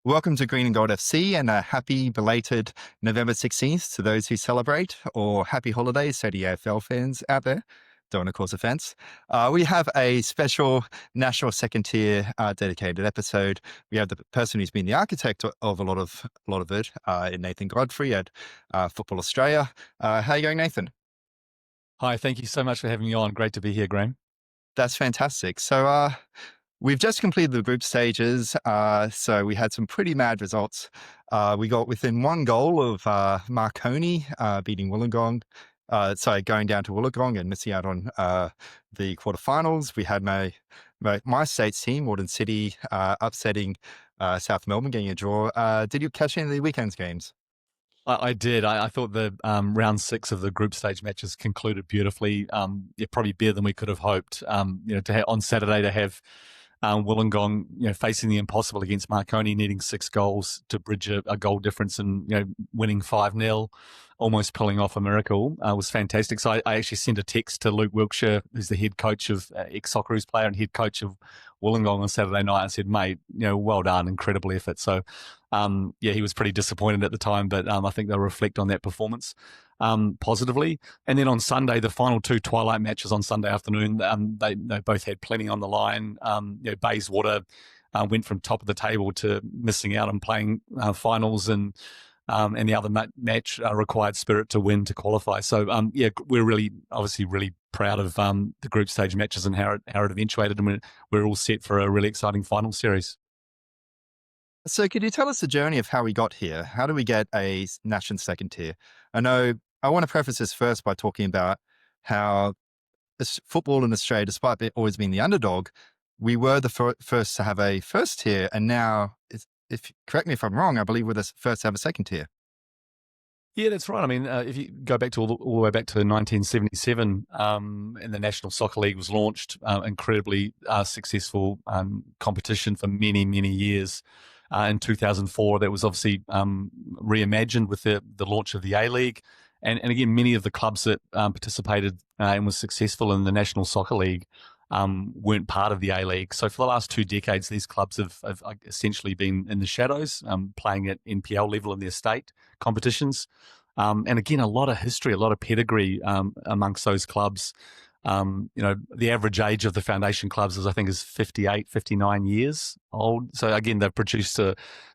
Welcome to Green and Gold FC and a happy belated November 16th to those who celebrate, or happy holidays to the AFL fans out there. Don't want to cause offense. We have a special national second tier dedicated episode. We have the person who's been the architect of a lot of it, in Nathan Godfrey at Football Australia. How are you going, Nathan? Hi, thank you so much for having me on. Great to be here, Graham. That's fantastic. So we've just completed the group stages. So we had some pretty mad results. We got within one goal of Marconi beating Wollongong. Going down to Wollongong and missing out on the quarterfinals. We had my state's team, Warden City, upsetting South Melbourne, getting a draw. Did you catch any of the weekend's games? I did. I thought the round 6 of the group stage matches concluded beautifully. Probably better than we could have hoped. On Saturday to have Wollongong, facing the impossible against Marconi, needing 6 goals to bridge a goal difference and, winning 5-0, almost pulling off a miracle, was fantastic. So I actually sent a text to Luke Wilkshire, who's the head coach of ex-Socceroos player and head coach of Wollongong on Saturday night, and said, mate, well done, incredible effort. So, he was pretty disappointed at the time, but I think they'll reflect on that performance positively. And then on Sunday, the final 2 twilight matches on Sunday afternoon, they both had plenty on the line. Bayswater went from top of the table to missing out on playing finals, and the other match required Spirit to win to qualify. So we're really proud of the group stage matches and how it eventuated, and we're all set for a really exciting final series. So could you tell us the journey of how we got here? How do we get a national second tier? I want to preface this first by talking about how football in Australia, despite always being the underdog, we were the first to have a first tier, and now, if correct me if I'm wrong, I believe we're the first to have a second tier. Yeah, that's right. I mean, if you go back to all the way back to 1977, and the National Soccer League was launched, incredibly successful competition for many, many years. In 2004, that was obviously reimagined with the launch of the A-League. And again, many of the clubs that participated and was successful in the National Soccer League weren't part of the A-League. So for the last 2 decades, these clubs have essentially been in the shadows, playing at NPL level in their state competitions. And again, a lot of history, a lot of pedigree amongst those clubs. The average age of the foundation clubs is 58, 59 years old. So again, they've produced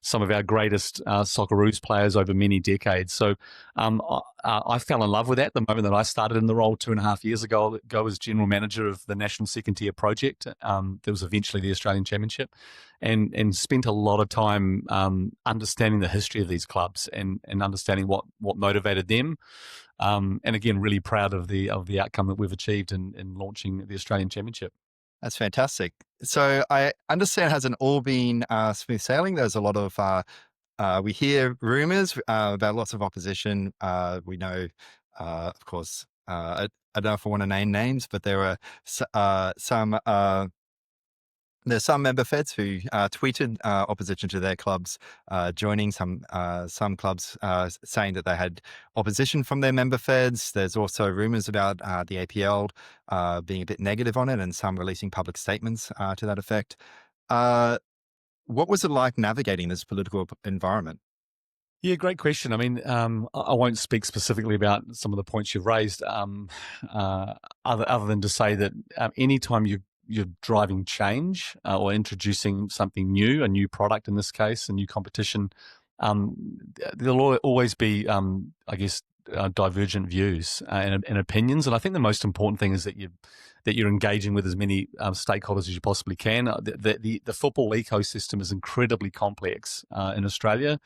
some of our greatest Socceroos players over many decades. So I fell in love with that the moment that I started in the role 2.5 years ago as general manager of the National Second Tier project. There was eventually the Australian Championship, and spent a lot of time understanding the history of these clubs and understanding what motivated them. And again, really proud of the outcome that we've achieved in launching the Australian Championship. That's fantastic. So I understand it hasn't all been smooth sailing. There's a lot of, we hear rumors about lots of opposition. We know, of course, I don't know if I want to name names, but there are there's some member feds who tweeted opposition to their clubs joining. Some clubs saying that they had opposition from their member feds. There's also rumors about the APL being a bit negative on it, and some releasing public statements to that effect. What was it like navigating this political environment? Yeah, great question. I mean, I won't speak specifically about some of the points you've raised, other than to say that anytime you're driving change or introducing something new, a new product in this case, a new competition, there'll always be, divergent views and opinions. And I think the most important thing is that you're engaging with as many stakeholders as you possibly can. The football ecosystem is incredibly complex in Australia,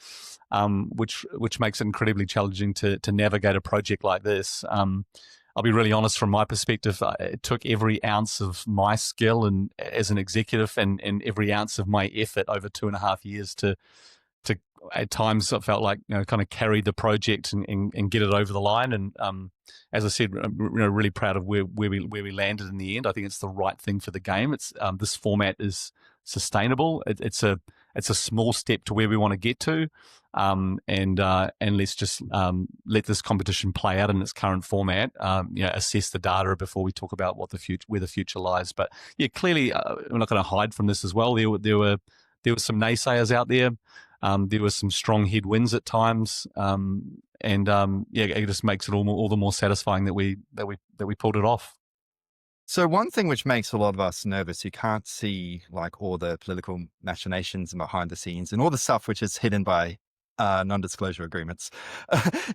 which makes it incredibly challenging to navigate a project like this. I'll be really honest, from my perspective, it took every ounce of my skill and as an executive and every ounce of my effort over 2.5 years to at times I felt like, kind of carry the project and get it over the line. And as I said, I'm really proud of where we landed in the end. I think it's the right thing for the game. It's this format is sustainable. It's a small step to where we want to get to. And let's just let this competition play out in its current format. Assess the data before we talk about where the future lies. But yeah, clearly, we're not going to hide from this as well. There were some naysayers out there There were some strong headwinds at times, and yeah, it just makes it all the more satisfying that we pulled it off. So one thing which makes a lot of us nervous, you can't see like all the political machinations and behind the scenes and all the stuff which is hidden by non-disclosure agreements,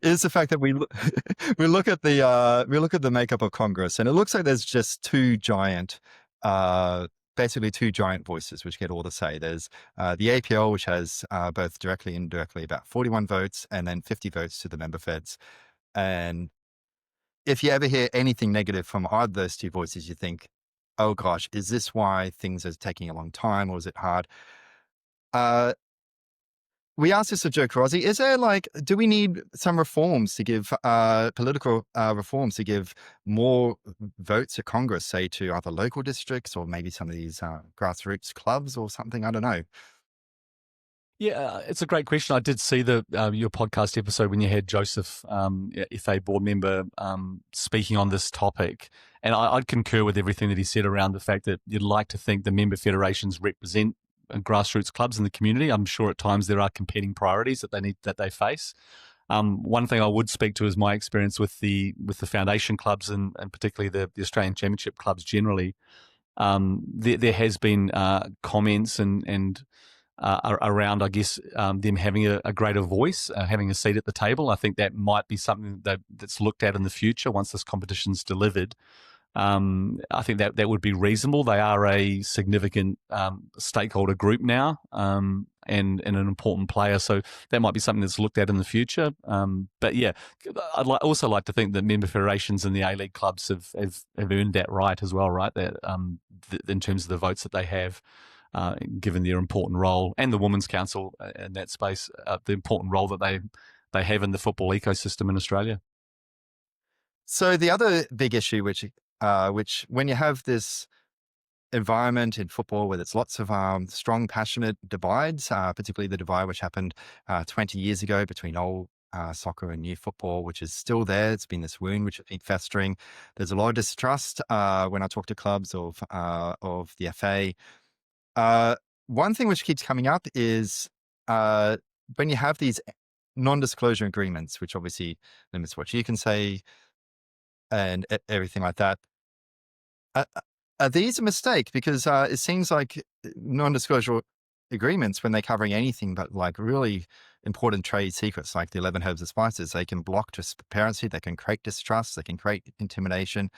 is the fact that we look at the makeup of Congress, and it looks like there's just uh, basically two giant voices which get all the say. There's the APL, which has both directly and indirectly about 41 votes, and then 50 votes to the member feds. And if you ever hear anything negative from either of those two voices, you think, oh gosh, is this why things are taking a long time, or is it hard? Uh, we asked this of Joe Carozzi. Is there do we need some reforms to give, political reforms to give more votes at Congress, say to other local districts or maybe some of these grassroots clubs or something? I don't know. Yeah, it's a great question. I did see your podcast episode when you had Joseph, FA board member, speaking on this topic, and I'd concur with everything that he said around the fact that you'd like to think the member federations represent grassroots clubs in the community. I'm sure at times there are competing priorities that they face. One thing I would speak to is my experience with the foundation clubs and particularly the Australian Championship clubs generally. There has been comments and around, I guess, them having a greater voice, having a seat at the table. I think that might be something that's looked at in the future once this competition's delivered. I think that would be reasonable. They are a significant stakeholder group now, and an important player. So that might be something that's looked at in the future. But yeah, also like to think that member federations and the A-League clubs have earned that right as well, right? That in terms of the votes that they have. Given their important role, and the Women's Council in that space, the important role that they have in the football ecosystem in Australia. So the other big issue, which when you have this environment in football where there's lots of strong, passionate divides, particularly the divide which happened 20 years ago between old soccer and new football, which is still there. It's been this wound which has been festering. There's a lot of distrust when I talk to clubs of the FA. One thing which keeps coming up is when you have these non-disclosure agreements, which obviously limits what you can say and everything like that. Are these a mistake? Because it seems like non-disclosure agreements, when they're covering anything but like really important trade secrets, like the 11 herbs and spices, they can block transparency, they can create distrust, they can create intimidation.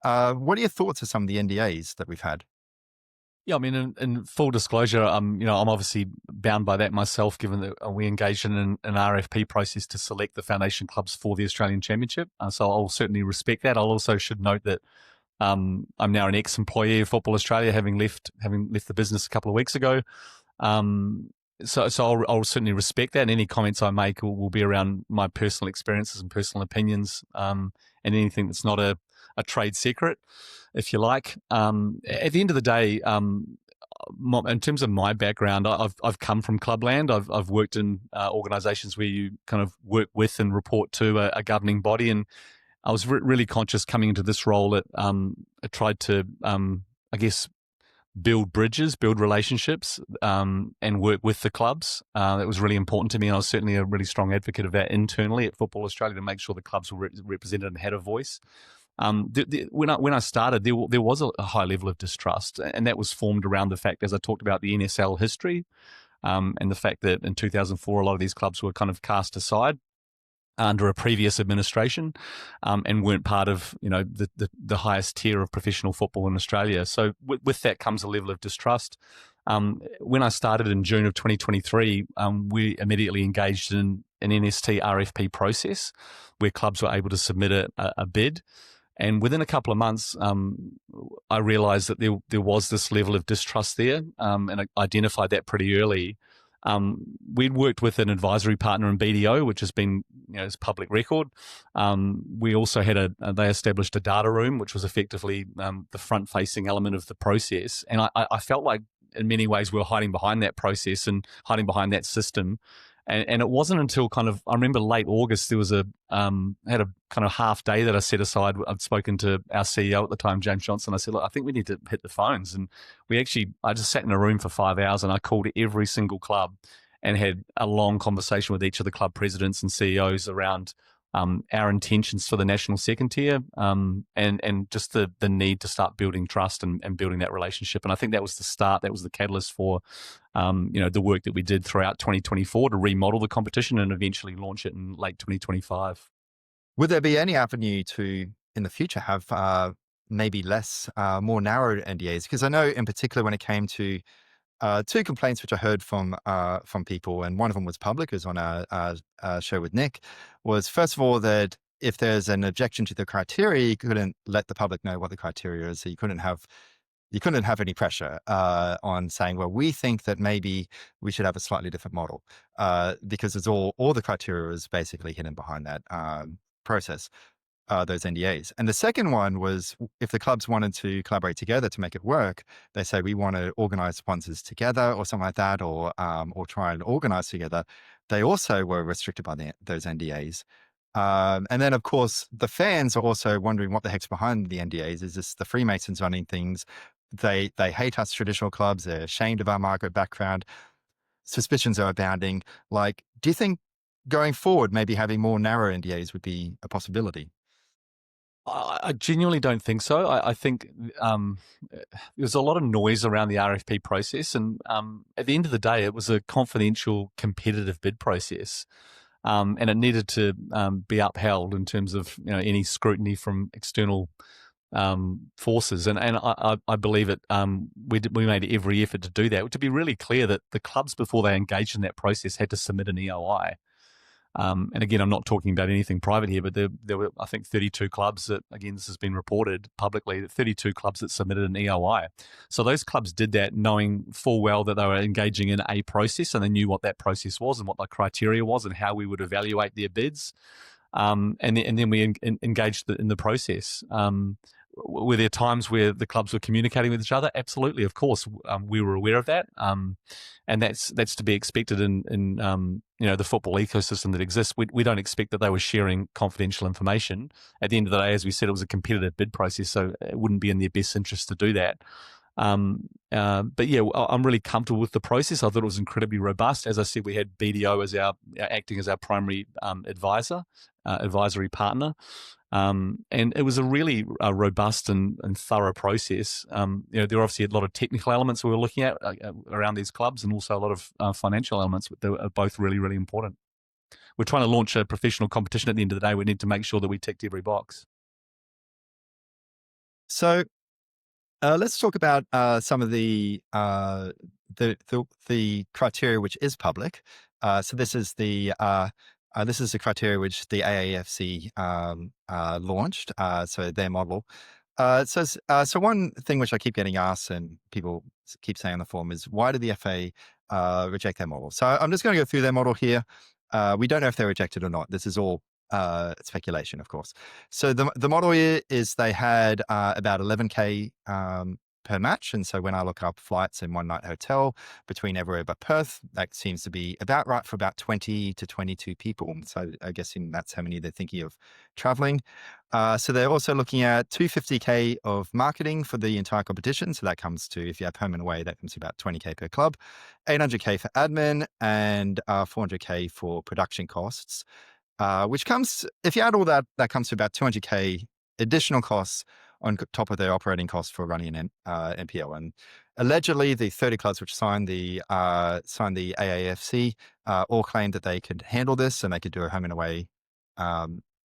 What are your thoughts of some of the NDAs that we've had? Yeah, I mean, in full disclosure, I'm obviously bound by that myself, given that we engaged in an RFP process to select the foundation clubs for the Australian Championship. So I'll certainly respect that. I'll also should note that I'm now an ex-employee of Football Australia, having left the business a couple of weeks ago. So I'll certainly respect that, and any comments I make will be around my personal experiences and personal opinions, and anything that's not a trade secret, if you like. At the end of the day, in terms of my background, I've come from clubland. I've worked in organisations where you kind of work with and report to a governing body, and I was really conscious coming into this role that I tried to, I guess, build bridges, build relationships, and work with the clubs. That was really important to me. And I was certainly a really strong advocate of that internally at Football Australia to make sure the clubs were represented and had a voice. When I started, there was a high level of distrust, and that was formed around the fact, as I talked about, the NSL history, and the fact that in 2004 a lot of these clubs were kind of cast aside under a previous administration, and weren't part of the highest tier of professional football in Australia. So with that comes a level of distrust. When I started in June of 2023, we immediately engaged in an NST RFP process where clubs were able to submit a bid. And within a couple of months, I realised that there was this level of distrust there, and I identified that pretty early. We'd worked with an advisory partner in BDO, which has been, as public record. We also had they established a data room, which was effectively the front-facing element of the process. And I felt like in many ways we were hiding behind that process and hiding behind that system. And it wasn't until kind of, I remember late August, there was had a kind of half day that I set aside. I'd spoken to our CEO at the time, James Johnson. I said, look, I think we need to hit the phones. And I just sat in a room for 5 hours and I called every single club and had a long conversation with each of the club presidents and CEOs around our intentions for the national second tier, and just the need to start building trust and building that relationship. And I think that was the start, that was the catalyst for the work that we did throughout 2024 to remodel the competition and eventually launch it in late 2025. Would there be any avenue to, in the future, have maybe less, more narrow NDAs? Because I know in particular when it came to two complaints which I heard from people, and one of them was public, is on our show with Nick, was first of all that if there's an objection to the criteria, you couldn't let the public know what the criteria is. So you couldn't have any pressure on saying, well, we think that maybe we should have a slightly different model, because it's all the criteria is basically hidden behind that process. Those NDAs. And the second one was if the clubs wanted to collaborate together to make it work, they say we want to organize sponsors together or something like that, or try and organize together. They also were restricted by those NDAs. And then, of course, the fans are also wondering what the heck's behind the NDAs. Is this the Freemasons running things? They hate us traditional clubs. They're ashamed of our migrant background. Suspicions are abounding. Like, do you think going forward, maybe having more narrow NDAs would be a possibility? I genuinely don't think so. I think there's a lot of noise around the RFP process, and at the end of the day, it was a confidential, competitive bid process, and it needed to be upheld in terms of any scrutiny from external forces. And I believe it. We made every effort to do that. To be really clear, that the clubs before they engaged in that process had to submit an EOI. And again, I'm not talking about anything private here, but there were, I think, 32 clubs that, again, this has been reported publicly, 32 clubs that submitted an EOI. So those clubs did that knowing full well that they were engaging in a process, and they knew what that process was and what the criteria was and how we would evaluate their bids. And then we engaged in the process. Were there times where the clubs were communicating with each other? Absolutely, of course, we were aware of that, and that's to be expected in the football ecosystem that exists. We don't expect that they were sharing confidential information. At the end of the day, as we said, it was a competitive bid process, so it wouldn't be in their best interest to do that. But yeah, I'm really comfortable with the process. I thought it was incredibly robust. As I said, we had BDO as acting as our primary advisory partner. And it was a really robust and thorough process. There were obviously a lot of technical elements we were looking at around these clubs, and also a lot of financial elements, but they were both really, really important. We're trying to launch a professional competition. At the end of the day, we need to make sure that we ticked every box. So let's talk about some of the criteria which is public. So this is the criteria which the AAFC launched. So their model. So one thing which I keep getting asked, and people keep saying on the forum, is why did the FA reject their model? So I'm just going to go through their model here. We don't know if they rejected or not. This is all speculation, of course. So the model here is they had about 11K per match. And so when I look up flights in one night hotel between Everett but Perth, that seems to be about right for about 20 to 22 people. So I guess that's how many they're thinking of traveling. So they're also looking at 250K of marketing for the entire competition. So that comes to, if you have home and away, that comes to about 20K per club, 800K for admin, and 400K for production costs. Which comes, if you add all that, that comes to about 200K additional costs on top of their operating costs for running an NPL. And allegedly, the 30 clubs which signed the AAFC all claimed that they could handle this and they could do a home and away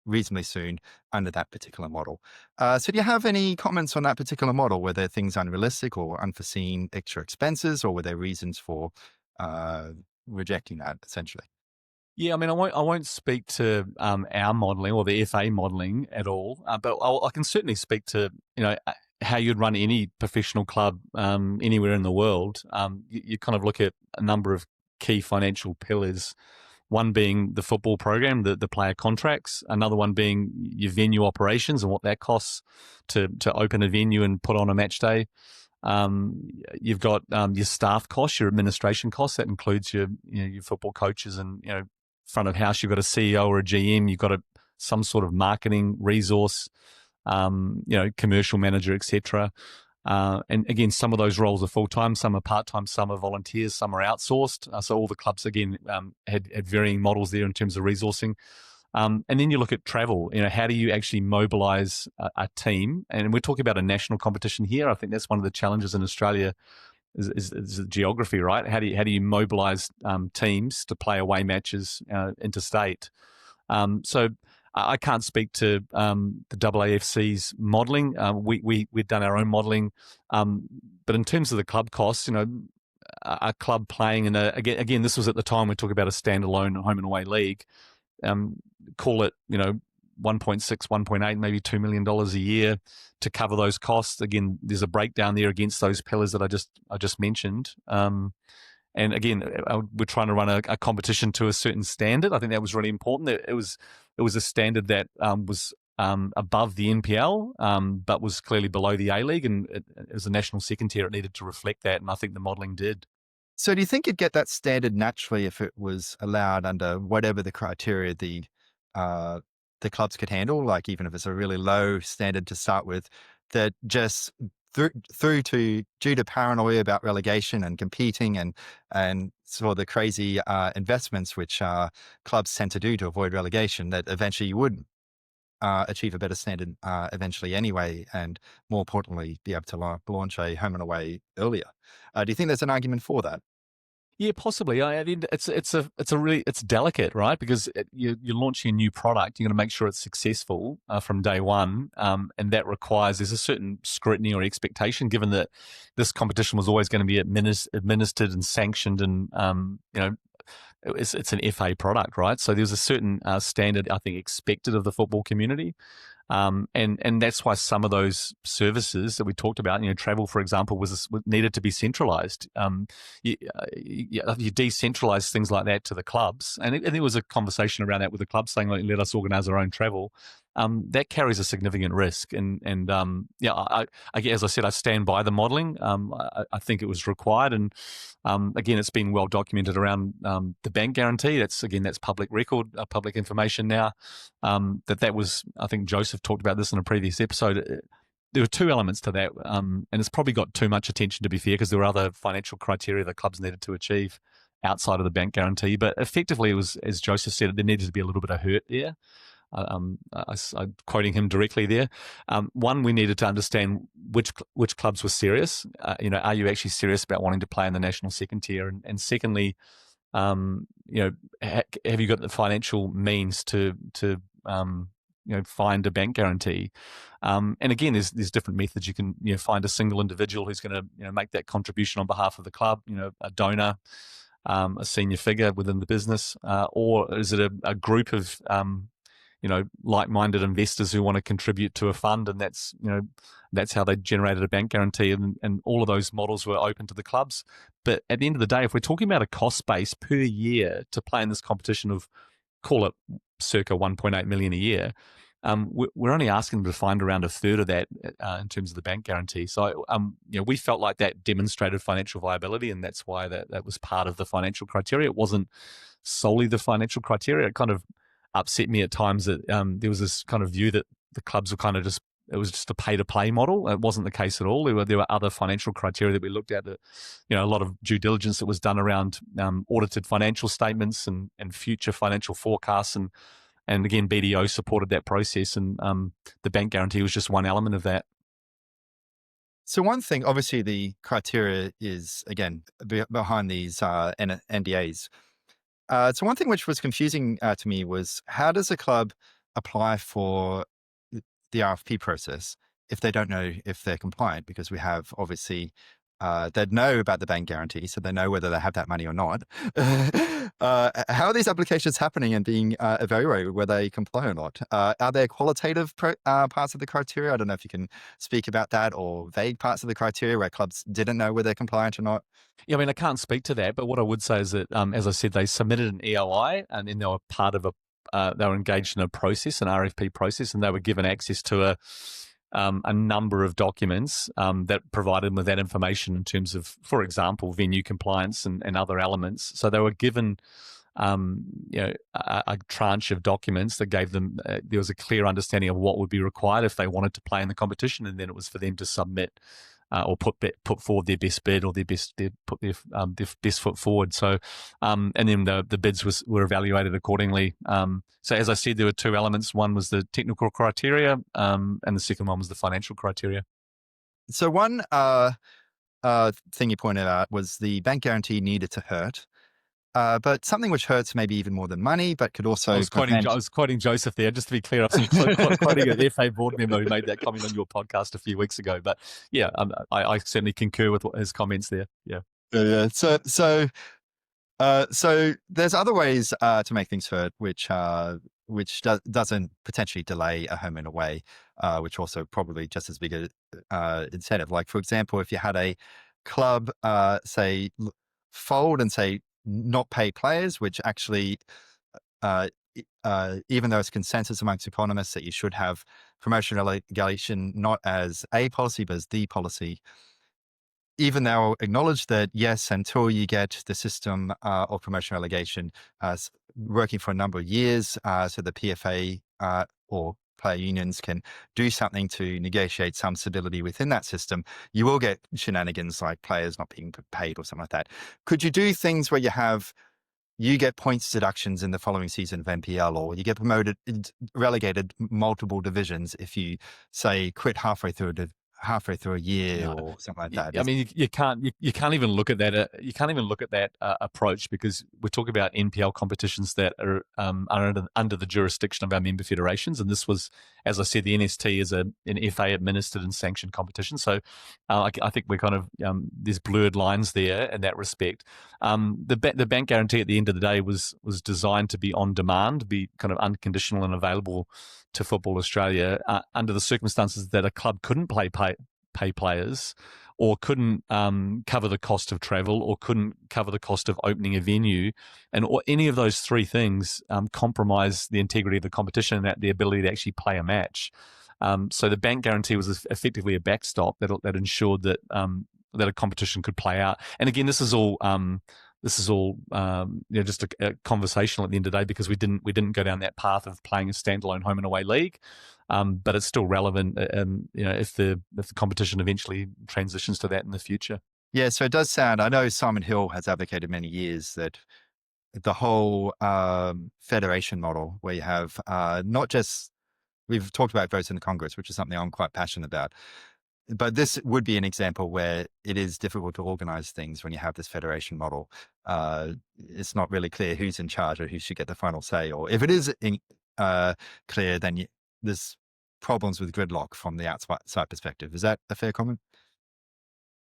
reasonably soon under that particular model. So do you have any comments on that particular model? Were there things unrealistic or unforeseen extra expenses, or were there reasons for rejecting that, essentially? Yeah, I mean, I won't speak to our modelling or the FA modelling at all, but I can certainly speak to how you'd run any professional club anywhere in the world. You kind of look at a number of key financial pillars. One being the football program, the player contracts. Another one being your venue operations and what that costs to open a venue and put on a match day. You've got your staff costs, your administration costs. That includes your football coaches and front of house. You've got a CEO or a GM. You've got some sort of marketing resource, commercial manager, etc. And again, some of those roles are full-time, some are part-time, some are volunteers, some are outsourced. So all the clubs, again, had varying models there in terms of resourcing. And then you look at travel. How do you actually mobilize a team? And we're talking about a national competition here. I think that's one of the challenges in Australia is the geography, right? How do you mobilize teams to play away matches interstate? So I can't speak to the AAFC's modelling. We've done our own modelling, but in terms of the club costs, a club playing in again, this was at the time we're talking about a standalone home and away league. Call it 1.6, 1.8, maybe $2 million a year to cover those costs. Again, there's a breakdown there against those pillars that I just mentioned. And again, we're trying to run a competition to a certain standard. I think that was really important. It was a standard that was above the NPL, but was clearly below the A League, and as a national second tier, it needed to reflect that. And I think the modelling did. So do you think you'd get that standard naturally if it was allowed under whatever the criteria the clubs could handle, like even if it's a really low standard to start with, that just through to due to paranoia about relegation and competing and sort of the crazy investments which clubs tend to do to avoid relegation, that eventually you would achieve a better standard eventually anyway, and more importantly, be able to launch a home and away earlier. Do you think there's an argument for that? Yeah, possibly. I mean, it's delicate, right? Because you're launching a new product, you're going to make sure it's successful from day one, and that requires there's a certain scrutiny or expectation, given that this competition was always going to be administered and sanctioned, and it's an FA product, right? So there's a certain standard I think expected of the football community. And that's why some of those services that we talked about, travel, for example, was needed to be centralized. You decentralize things like that to the clubs, and there was a conversation around that with the clubs saying, like, let us organize our own travel. That carries a significant risk, and I as I said, I stand by the modelling. I think it was required, and again, it's been well documented around the bank guarantee. That's public record, public information now. That was, I think Joseph talked about this in a previous episode. There were two elements to that, and it's probably got too much attention, to be fair, because there were other financial criteria the clubs needed to achieve outside of the bank guarantee. But effectively, it was, as Joseph said, there needed to be a little bit of hurt there. I'm quoting him directly there. One, we needed to understand which clubs were serious. Are you actually serious about wanting to play in the national second tier? And secondly, have you got the financial means to find a bank guarantee? And again, there's different methods. You can find a single individual who's going to make that contribution on behalf of the club. A donor, a senior figure within the business, or is it a group of like-minded investors who want to contribute to a fund, and that's how they generated a bank guarantee, and all of those models were open to the clubs. But at the end of the day, if we're talking about a cost base per year to play in this competition of, call it circa 1.8 million a year, we're only asking them to find around a third of that in terms of the bank guarantee. So we felt like that demonstrated financial viability, and that's why that was part of the financial criteria. It wasn't solely the financial criteria. It kind of upset me at times that there was this kind of view that the clubs were kind of it was just a pay-to-play model. It wasn't the case at all. There were other financial criteria that we looked at, that a lot of due diligence that was done around audited financial statements and future financial forecasts, and again, BDO supported that process, and the bank guarantee was just one element of that. So one thing, obviously, the criteria is, again, behind these NDAs. So one thing which was confusing to me was, how does a club apply for the RFP process if they don't know if they're compliant? Because we have, obviously, they'd know about the bank guarantee, so they know whether they have that money or not. How are these applications happening and being evaluated, whether they comply or not? Are there qualitative parts of the criteria? I don't know if you can speak about that, or vague parts of the criteria where clubs didn't know whether they're compliant or not. Yeah, I mean, I can't speak to that, but what I would say is that, as I said, they submitted an EOI, and then they were part of they were engaged in a process, an RFP process, and they were given access to a number of documents that provided them with that information in terms of, for example, venue compliance and other elements. So they were given a tranche of documents that gave them, there was a clear understanding of what would be required if they wanted to play in the competition, and then it was for them to submit or put forward their best bid or put their best foot forward. So, and then the bids were evaluated accordingly. So as I said, there were two elements. One was the technical criteria, and the second one was the financial criteria. So one thing you pointed out was the bank guarantee needed to hurt. But something which hurts maybe even more than money, but could I also was quoting prevent. Joseph there, just to be clear. I was quoting an FA board member who made that comment on your podcast a few weeks ago. But yeah, I certainly concur with his comments there. Yeah. So there's other ways to make things hurt, which doesn't potentially delay a home and away, which also probably just as big a incentive. Like for example, if you had a club say fold and say not pay players, which actually even though it's consensus amongst economists that you should have promotion relegation not as a policy but as the policy, even they'll acknowledge that, yes, until you get the system of promotion relegation working for a number of years, so the PFA or player unions can do something to negotiate some stability within that system, you will get shenanigans like players not being paid or something like that. Could you do things where you get points deductions in the following season of NPL, or you get relegated multiple divisions if you, say, quit halfway through a year No, or something like that? I mean, you can't even look at that. You can't even look at that approach, because we're talking about NPL competitions that are under the jurisdiction of our member federations, and this was, as I said, the NST is an FA administered and sanctioned competition. So I think we're kind of there's blurred lines there in that respect. The bank guarantee at the end of the day was designed to be on demand, be kind of unconditional and available to Football Australia under the circumstances that a club couldn't pay players, or couldn't cover the cost of travel, or couldn't cover the cost of opening a venue, or any of those three things compromise the integrity of the competition and the ability to actually play a match. So the bank guarantee was effectively a backstop that ensured that that a competition could play out. And again, this is all just a conversational at the end of the day, because we didn't go down that path of playing a standalone home and away league, but it's still relevant, if the competition eventually transitions to that in the future. Yeah, so it does sound. I know Simon Hill has advocated many years that the whole federation model, where you have not just, we've talked about votes in the Congress, which is something I'm quite passionate about. But this would be an example where it is difficult to organize things when you have this federation model. It's not really clear who's in charge or who should get the final say. Or if it is clear, then there's problems with gridlock from the outside perspective. Is that a fair comment?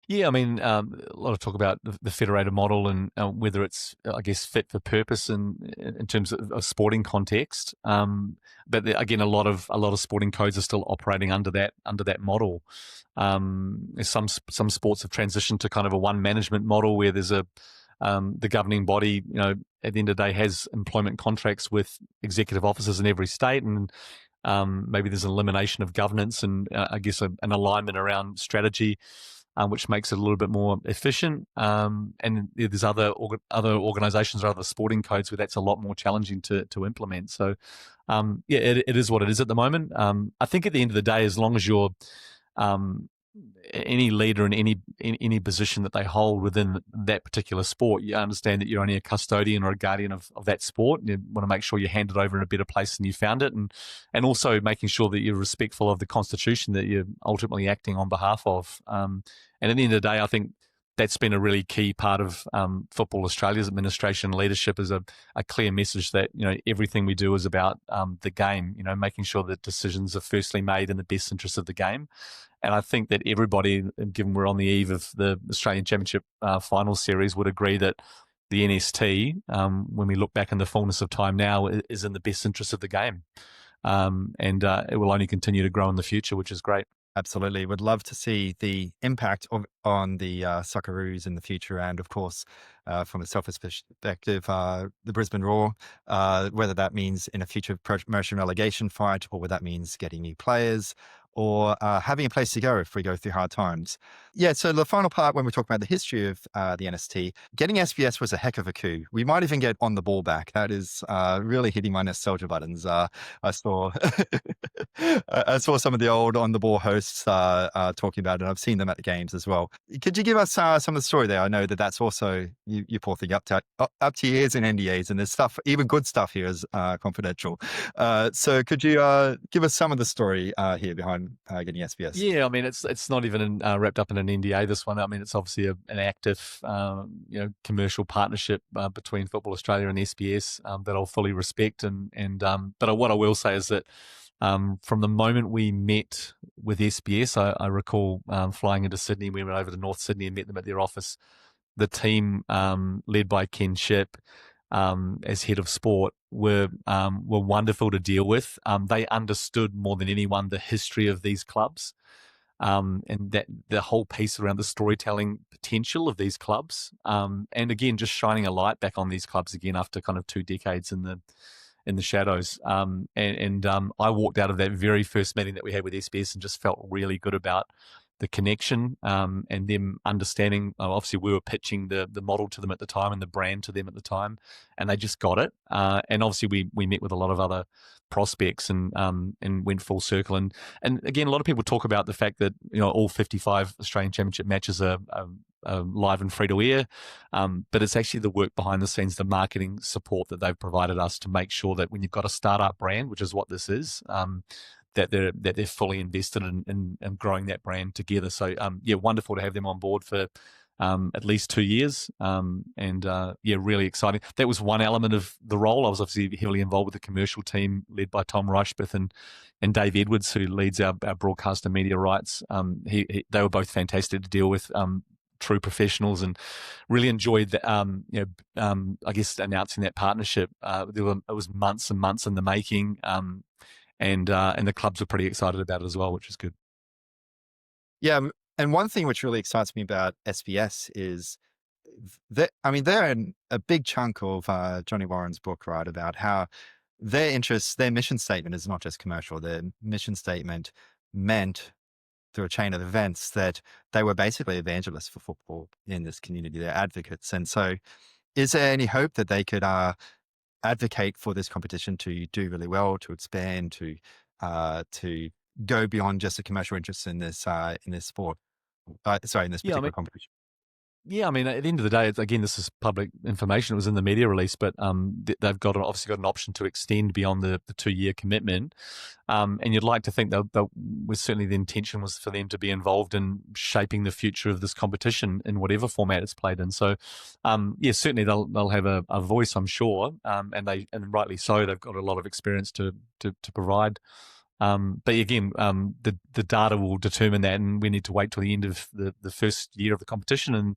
Yeah, I mean, a lot of talk about the federated model and whether it's, I guess, fit for purpose in terms of a sporting context. But again, a lot of sporting codes are still operating under that model. Some sports have transitioned to kind of a one management model, where there's the governing body, at the end of the day, has employment contracts with executive officers in every state, and maybe there's an elimination of governance and I guess an alignment around strategy, which makes it a little bit more efficient. And there's other organisations or other sporting codes where that's a lot more challenging to implement. So, it is what it is at the moment. I think at the end of the day, as long as you're any leader in any position that they hold within that particular sport, you understand that you're only a custodian or a guardian of that sport. You want to make sure you hand it over in a better place than you found it, and also making sure that you're respectful of the constitution that you're ultimately acting on behalf of. And at the end of the day, I think that's been a really key part of Football Australia's administration leadership, is a clear message that everything we do is about the game. Making sure that decisions are firstly made in the best interest of the game. And I think that everybody, given we're on the eve of the Australian Championship final series, would agree that the NST, when we look back in the fullness of time now, is in the best interest of the game. And it will only continue to grow in the future, which is great. Absolutely. Would love to see the impact on the Socceroos in the future. And of course, from a selfish perspective, the Brisbane Roar, whether that means in a future promotion relegation fight, or whether that means getting new players, or having a place to go if we go through hard times. Yeah, so the final part, when we talk about the history of the NST, getting SBS was a heck of a coup. We might even get On the Ball back. That is really hitting my nostalgia buttons. I saw I saw some of the old On the Ball hosts talking about it. I've seen them at the games as well. Could you give us some of the story there? I know that that's also, you poor thing, up to your ears in NDAs, and there's stuff, even good stuff here is confidential. So could you give us some of the story here behind getting SBS? Yeah, I mean, it's not even wrapped up in an NDA. This one, I mean, it's obviously an active, commercial partnership between Football Australia and SBS that I'll fully respect. But what I will say is that from the moment we met with SBS, I recall flying into Sydney. We went over to North Sydney and met them at their office. The team, led by Ken Shipp, as head of sport, were wonderful to deal with. They understood more than anyone the history of these clubs, and that the whole piece around the storytelling potential of these clubs, and again, just shining a light back on these clubs again after kind of 2 decades in the shadows. I walked out of that very first meeting that we had with SBS and just felt really good about the connection, and them understanding. Obviously, we were pitching the model to them at the time and the brand to them at the time, and they just got it. And obviously, we met with a lot of other prospects and went full circle. And again, a lot of people talk about the fact that all 55 Australian Championship matches are live and free to air, but it's actually the work behind the scenes, the marketing support that they've provided us to make sure that when you've got a startup brand, which is what this is, that they're fully invested in growing that brand together. So wonderful to have them on board for at least 2 years, really exciting. That was one element of the role. I was obviously heavily involved with the commercial team led by Tom Reichbeth and Dave Edwards, who leads our broadcast and media rights. They were both fantastic to deal with. True professionals, and really enjoyed the, I guess, announcing that partnership. It was months and months in the making, and the clubs were pretty excited about it as well, which is good. Yeah, and one thing which really excites me about SBS is that, I mean, they're in a big chunk of Johnny Warren's book, right, about how their interests, their mission statement is not just commercial. Their mission statement meant, through a chain of events, that they were basically evangelists for football in this community. They're advocates. And so is there any hope that they could advocate for this competition to do really well, to expand, to go beyond just a commercial interest in this sport? In this Yeah, I particular mean, competition. Yeah, I mean, at the end of the day, again, this is public information. It was in the media release, but they've obviously got an option to extend beyond the 2-year commitment. And you'd like to think that was certainly the intention was for them to be involved in shaping the future of this competition in whatever format it's played in. So, certainly they'll have a voice, I'm sure, and rightly so. They've got a lot of experience to provide. But again, the data will determine that, and we need to wait till the end of the first year of the competition and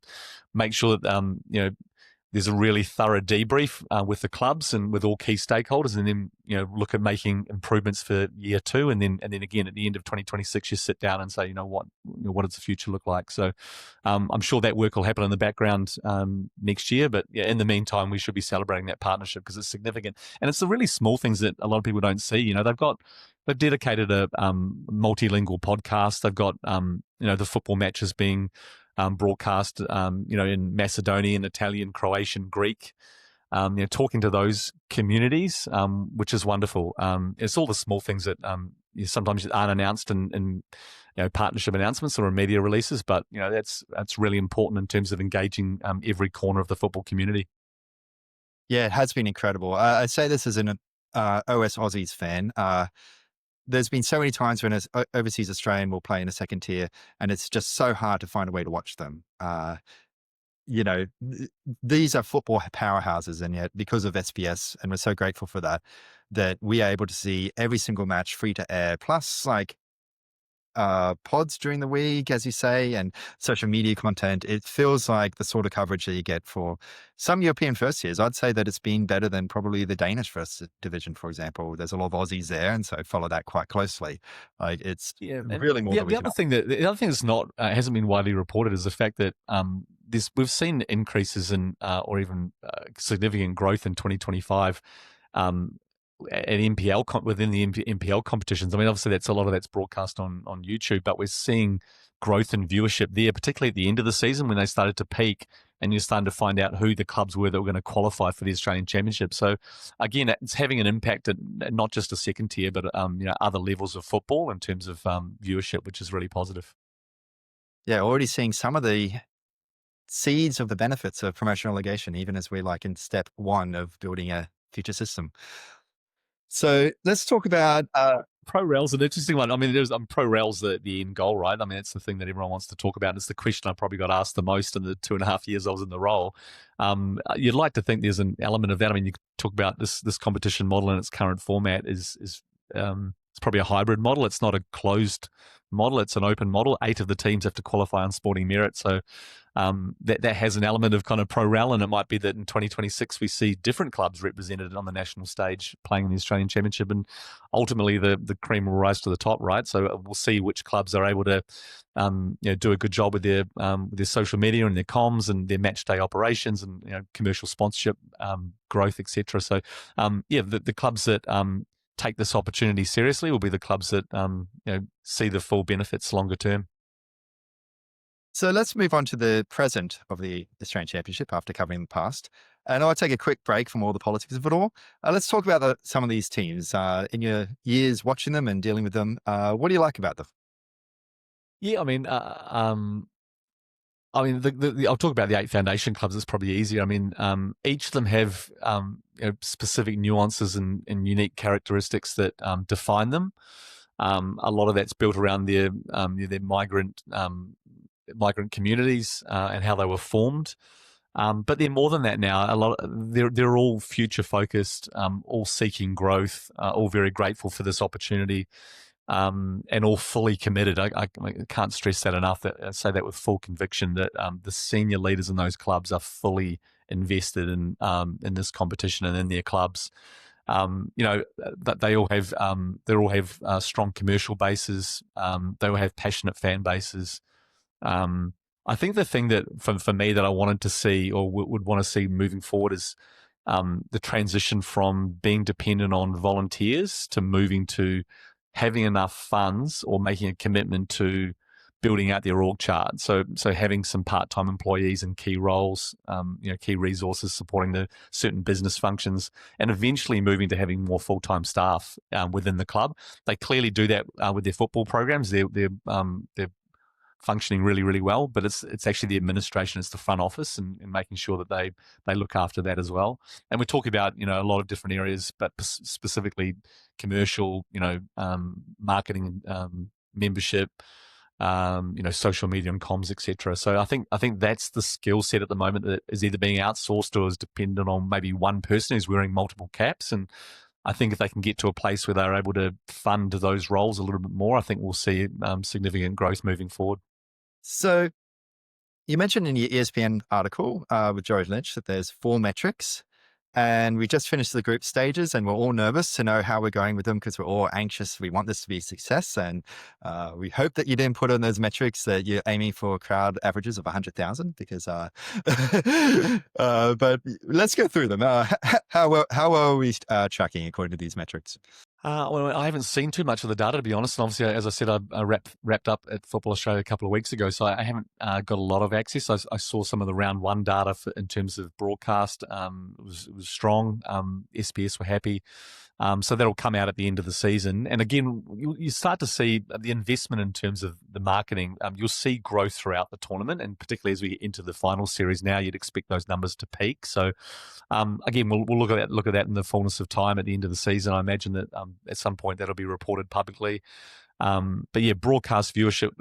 make sure that there's a really thorough debrief with the clubs and with all key stakeholders, and then look at making improvements for year 2, and then again at the end of 2026, you sit down and say, what does the future look like? So I'm sure that work will happen in the background next year, but in the meantime, we should be celebrating that partnership because it's significant, and it's the really small things that a lot of people don't see. They've dedicated a multilingual podcast. They've got the football matches being broadcast, in Macedonian, Italian, Croatian, Greek, talking to those communities, which is wonderful. It's all the small things that sometimes aren't announced in partnership announcements or in media releases, but that's really important in terms of engaging every corner of the football community. Yeah, it has been incredible. I say this as an OS Aussies fan. There's been so many times when an overseas Australian will play in a second tier, and it's just so hard to find a way to watch them. These are football powerhouses, and yet because of SBS, and we're so grateful for that, that we are able to see every single match free to air, plus pods during the week, as you say, and social media content. It feels like the sort of coverage that you get for some European first tiers. I'd say that it's been better than probably the Danish first division, for example. There's a lot of Aussies there, and so I follow that quite closely. Like And really more than we the can. other thing that's not hasn't been widely reported is the fact that we've seen increases in or even significant growth in 2025. at within the NPL competitions. I mean, obviously a lot of that's broadcast on YouTube, but we're seeing growth in viewership there, particularly at the end of the season when they started to peak, and you're starting to find out who the clubs were that were going to qualify for the Australian Championship. So again, it's having an impact at not just a second tier, but other levels of football in terms of viewership, which is really positive. Yeah, already seeing some of the seeds of the benefits of promotion relegation, even as we're like in step one of building a future system. So let's talk about Pro rail's an interesting one. I mean, pro rail's the end goal, right? I mean, it's the thing that everyone wants to talk about. It's the question I probably got asked the most in the 2.5 years I was in the role. You'd like to think there's an element of that. I mean, you talk about this competition model in its current format is it's probably a hybrid model. It's not a closed model. It's an open model. 8 of the teams have to qualify on sporting merit. So that has an element of kind of pro rel, and it might be that in 2026 we see different clubs represented on the national stage playing in the Australian Championship, and ultimately the cream will rise to the top, right? So we'll see which clubs are able to do a good job with their social media and their comms and their match day operations and commercial sponsorship growth, etc. So the clubs that take this opportunity seriously will be the clubs that see the full benefits longer term. So let's move on to the present of the Australian Championship after covering the past. And I'll take a quick break from all the politics of it all. Let's talk about some of these teams. In your years watching them and dealing with them, what do you like about them? Yeah, I mean, I'll talk about the 8 foundation clubs. It's probably easier. I mean, each of them have specific nuances and unique characteristics that define them. A lot of that's built around their migrant communities and how they were formed. But they're more than that now. They're all future focused, all seeking growth, all very grateful for this opportunity, and all fully committed. I can't stress that enough. I say that with full conviction that the senior leaders in those clubs are fully invested in this competition and in their clubs. That they all have strong commercial bases. They all have passionate fan bases. I think the thing that for me that I wanted to see or would want to see moving forward is the transition from being dependent on volunteers to moving to having enough funds or making a commitment to building out their org chart. So having some part-time employees in key roles, key resources supporting the certain business functions, and eventually moving to having more full-time staff within the club. They clearly do that with their football programs. They're functioning really, really well, but it's actually the administration, it's the front office, and making sure that they look after that as well. And we're talking about a lot of different areas, but specifically commercial, marketing, membership, social media and comms, etc. So I think that's the skill set at the moment that is either being outsourced or is dependent on maybe one person who's wearing multiple caps. And I think if they can get to a place where they're able to fund those roles a little bit more, I think we'll see significant growth moving forward. So you mentioned in your ESPN article with George Lynch that there's 4 metrics, and we just finished the group stages, and we're all nervous to know how we're going with them because we're all anxious. We want this to be a success, and we hope that you didn't put on those metrics that you're aiming for crowd averages of 100,000 because, but let's go through them. How are we tracking according to these metrics? Well, I haven't seen too much of the data, to be honest. And obviously, as I said, I wrapped up at Football Australia a couple of weeks ago, so I haven't got a lot of access. I saw some of the round 1 data in terms of broadcast. It was strong. SBS were happy. So that'll come out at the end of the season. And again, you start to see the investment in terms of the marketing. You'll see growth throughout the tournament, and particularly as we get into the final series now, you'd expect those numbers to peak. So again, we'll look at that in the fullness of time at the end of the season. I imagine that at some point that'll be reported publicly. But yeah, broadcast viewership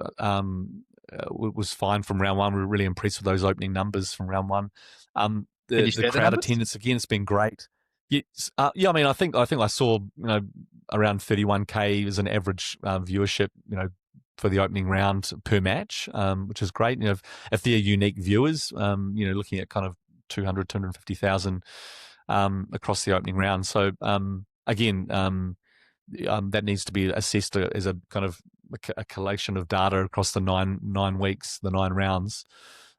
was fine from round 1. We were really impressed with those opening numbers from round 1. The crowd attendance, again, it's been great. Yes, I mean, I think I saw around 31K as an average viewership, for the opening round per match, which is great. If they're unique viewers, looking at kind of 250,000 across the opening round. So again, that needs to be assessed as a kind of a collation of data across the nine weeks, the 9 rounds.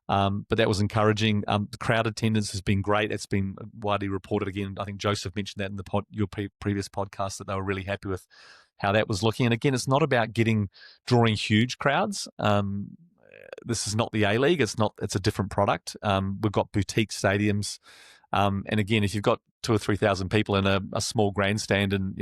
But that was encouraging. The crowd attendance has been great. It's been widely reported again. I think Joseph mentioned that in your previous podcast, that they were really happy with how that was looking. And again, it's not about drawing huge crowds. This is not the A-League. It's a different product. We've got boutique stadiums. And again, if you've got 2,000 or 3,000 people in a small grandstand, and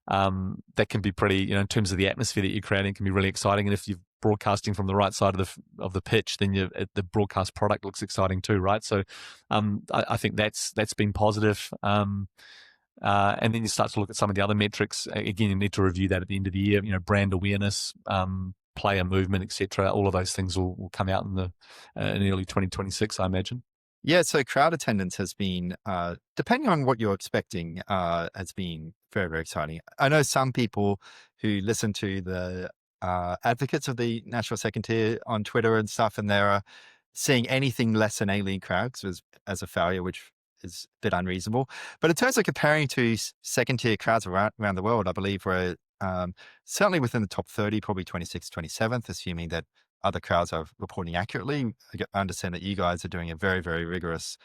that can be pretty, in terms of the atmosphere that you're creating, can be really exciting. And if you're broadcasting from the right side of the pitch, then the broadcast product looks exciting too, right? So, I think that's been positive. And then you start to look at some of the other metrics. Again, you need to review that at the end of the year. Brand awareness, player movement, etc. All of those things will come out in early 2026, I imagine. Yeah, so crowd attendance has been, depending on what you're expecting, has been very, very exciting. I know some people who listen to the advocates of the national second tier on Twitter and stuff, and they're seeing anything less than A-League crowds as a failure, which is a bit unreasonable. But in terms of comparing to second tier crowds around the world, I believe we're certainly within the top 30, probably 26th, 27th, assuming that other crowds are reporting accurately. I understand that you guys are doing a very, very rigorous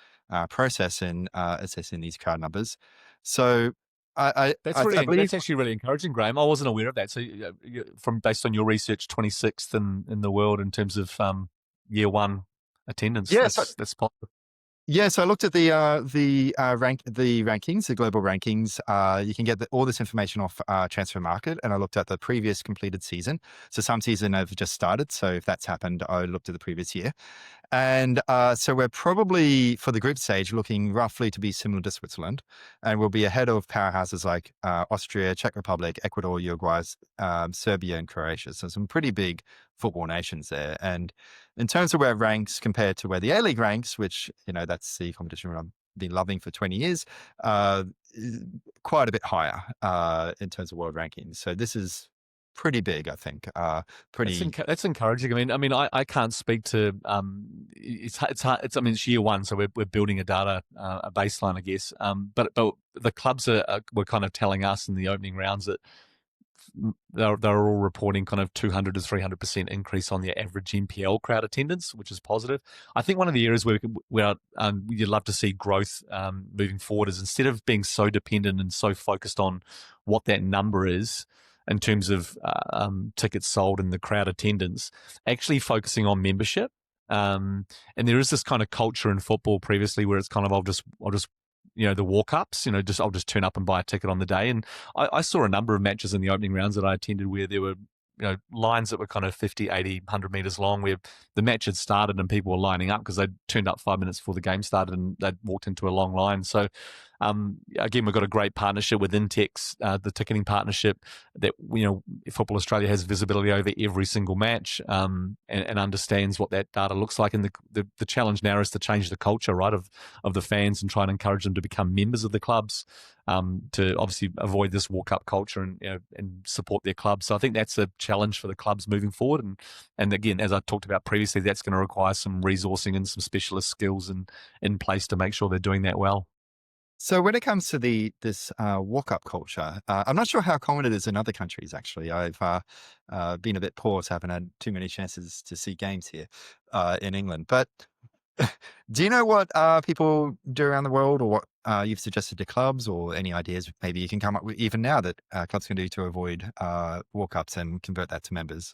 process in assessing these crowd numbers. So I believe that's actually really encouraging, Graham. I wasn't aware of that. So, based on your research, 26th in the world in terms of year one attendance. Yeah, that's positive. Yeah, so I looked at the rankings, the global rankings. You can get all this information off Transfer Market, and I looked at the previous completed season. So some season have just started. So if that's happened, I looked at the previous year, and so we're probably for the group stage looking roughly to be similar to Switzerland, and we'll be ahead of powerhouses like Austria, Czech Republic, Ecuador, Uruguay, Serbia, and Croatia. So some pretty big football nations there, and in terms of where it ranks compared to where the A-League ranks, which, that's the competition I've been loving for 20 years, quite a bit higher in terms of world rankings. So this is pretty big, I think. That's encouraging. I can't speak to. It's hard. It's year one, so we're building a baseline, I guess. But the clubs were kind of telling us in the opening rounds that they're all reporting kind of 200 to 300% increase on the average NPL crowd attendance, which is positive. I think one of the areas where you'd love to see growth moving forward is, instead of being so dependent and so focused on what that number is in terms of tickets sold and the crowd attendance, actually focusing on membership. And there is this kind of culture in football previously where it's kind of, I'll just the walk-ups, I'll just turn up and buy a ticket on the day. And I saw a number of matches in the opening rounds that I attended where there were lines that were kind of 50, 80, 100 meters long, where the match had started and people were lining up because they'd turned up 5 minutes before the game started and they'd walked into a long line. So again, we've got a great partnership with Intex, the ticketing partnership that, Football Australia has visibility over every single match and understands what that data looks like. And the challenge now is to change the culture, right, of the fans and try and encourage them to become members of the clubs, to obviously avoid this walk-up culture and support their clubs. So I think that's a challenge for the clubs moving forward. And again, as I talked about previously, that's going to require some resourcing and some specialist skills in place to make sure they're doing that well. So when it comes to this walk-up culture, I'm not sure how common it is in other countries, actually. I've been a bit poor, so I haven't had too many chances to see games here in England. But do you know what people do around the world, or what you've suggested to clubs, or any ideas maybe you can come up with even now that clubs can do to avoid walk-ups and convert that to members?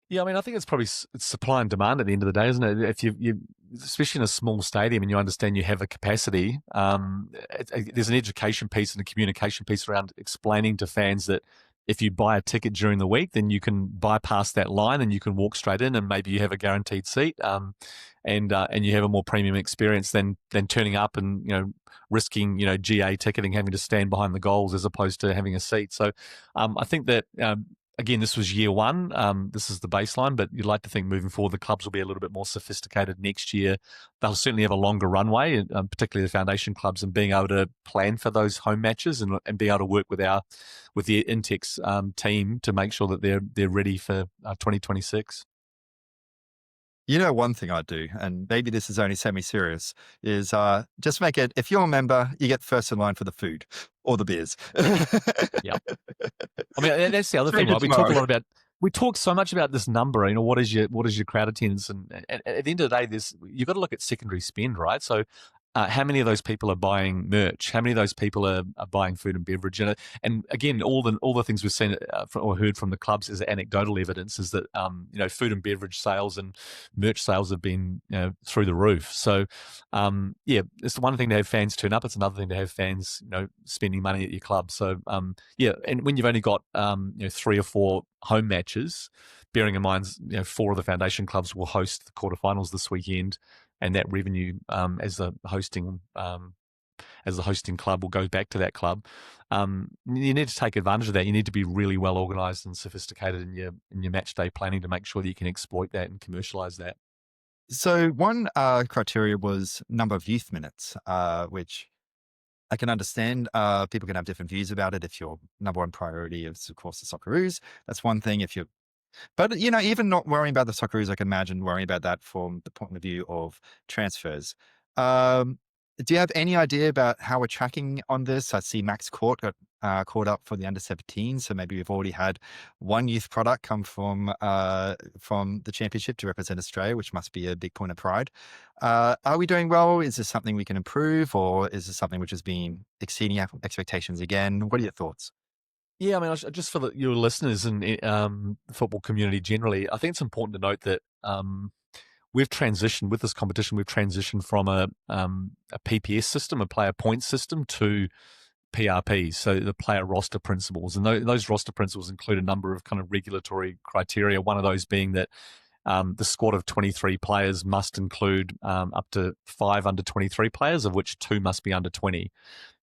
Yeah, I think it's probably it's supply and demand at the end of the day, isn't it? If you especially in a small stadium and you understand you have a capacity, there's an education piece and a communication piece around explaining to fans that if you buy a ticket during the week, then you can bypass that line and you can walk straight in, and maybe you have a guaranteed seat, and you have a more premium experience than turning up and risking GA ticketing, having to stand behind the goals as opposed to having a seat. So I think that. Again, this was year one. This is the baseline, but you'd like to think moving forward, the clubs will be a little bit more sophisticated next year. They'll certainly have a longer runway, particularly the foundation clubs, and being able to plan for those home matches and being able to work with the Intex team to make sure that they're ready for 2026. One thing I'd do, and maybe this is only semi-serious, is just make it, if you're a member, you get first in line for the food or the beers. Yeah. That's the other thing, right? We talk a lot about we talk so much about this number. What is your crowd attendance, and at the end of the day, you've got to look at secondary spend, right? So, how many of those people are buying merch? How many of those people are buying food and beverage? And again, all the things we've seen or heard from the clubs as anecdotal evidence is that food and beverage sales and merch sales have been through the roof. So yeah, it's one thing to have fans turn up; it's another thing to have fans spending money at your club. So yeah, and when you've only got 3 or 4 home matches, bearing in mind 4 of the foundation clubs will host the quarterfinals this weekend, and that revenue as the hosting club will go back to that club. You need to take advantage of that. You need to be really well organised and sophisticated in your match day planning to make sure that you can exploit that and commercialise that. So one criteria was number of youth minutes, which I can understand. People can have different views about it. If your number one priority is, of course, the Socceroos, that's one thing. If you're But, even not worrying about the Socceroos, I can imagine worrying about that from the point of view of transfers. Um, do you have any idea about how we're tracking on this? I see Max Court got called up for the under 17, so maybe we've already had one youth product come from the championship to represent Australia, which must be a big point of pride. Are we doing well? Is this something we can improve, or is this something which has been exceeding expectations again? What are your thoughts? Yeah, I mean, just for your listeners and the football community generally, I think it's important to note that we've transitioned with this competition. We've transitioned from a PPS system, a player point system, to PRPs, so the player roster principles. And those roster principles include a number of kind of regulatory criteria. One of those being that the squad of 23 players must include up to 5 under 23 players, of which 2 must be under 20.